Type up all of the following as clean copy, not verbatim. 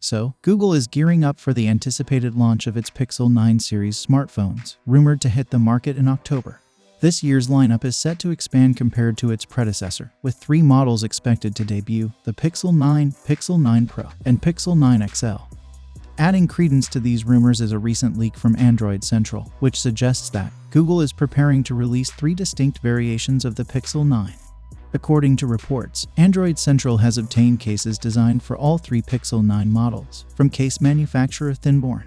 So, Google is gearing up for the anticipated launch of its Pixel 9 series smartphones, rumored to hit the market in October. This year's lineup is set to expand compared to its predecessor, with 3 models expected to debut: the Pixel 9, Pixel 9 Pro, and Pixel 9 XL. Adding credence to these rumors is a recent leak from Android Central, which suggests that Google is preparing to release 3 distinct variations of the Pixel 9. According to reports, Android Central has obtained cases designed for all 3 Pixel 9 models, from case manufacturer Thinborn.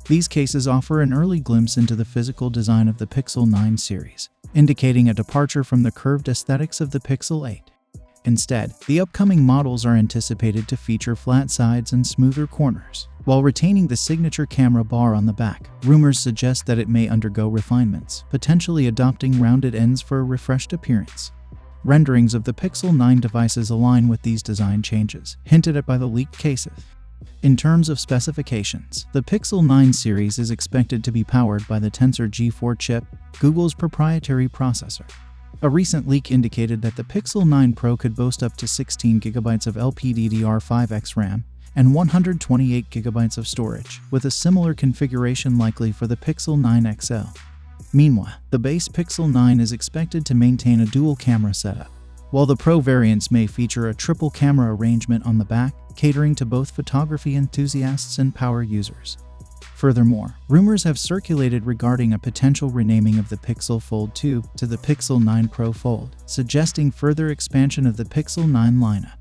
These cases offer an early glimpse into the physical design of the Pixel 9 series, indicating a departure from the curved aesthetics of the Pixel 8. Instead, the upcoming models are anticipated to feature flat sides and smoother corners, while retaining the signature camera bar on the back. Rumors suggest that it may undergo refinements, potentially adopting rounded ends for a refreshed appearance. Renderings of the Pixel 9 devices align with these design changes, hinted at by the leaked cases. In terms of specifications, the Pixel 9 series is expected to be powered by the Tensor G4 chip, Google's proprietary processor. A recent leak indicated that the Pixel 9 Pro could boast up to 16 GB of LPDDR5X RAM and 128 GB of storage, with a similar configuration likely for the Pixel 9 XL. Meanwhile, the base Pixel 9 is expected to maintain a dual camera setup, while the Pro variants may feature a triple camera arrangement on the back, catering to both photography enthusiasts and power users. Furthermore, rumors have circulated regarding a potential renaming of the Pixel Fold 2 to the Pixel 9 Pro Fold, suggesting further expansion of the Pixel 9 lineup.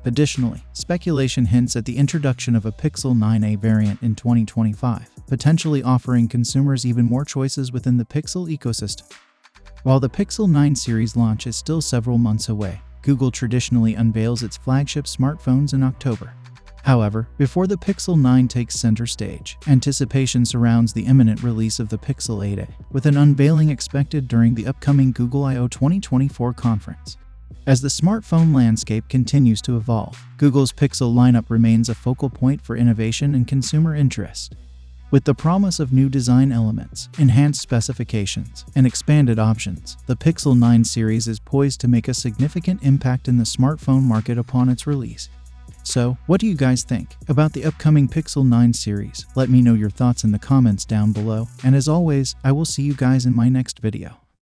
Additionally, speculation hints at the introduction of a Pixel 9a variant in 2025, potentially offering consumers even more choices within the Pixel ecosystem. While the Pixel 9 series launch is still several months away, Google traditionally unveils its flagship smartphones in October. However, before the Pixel 9 takes center stage, anticipation surrounds the imminent release of the Pixel 8a, with an unveiling expected during the upcoming Google I/O 2024 conference. As the smartphone landscape continues to evolve, Google's Pixel lineup remains a focal point for innovation and consumer interest. With the promise of new design elements, enhanced specifications, and expanded options, the Pixel 9 series is poised to make a significant impact in the smartphone market upon its release. So, what do you guys think about the upcoming Pixel 9 series? Let me know your thoughts in the comments down below, and as always, I will see you guys in my next video.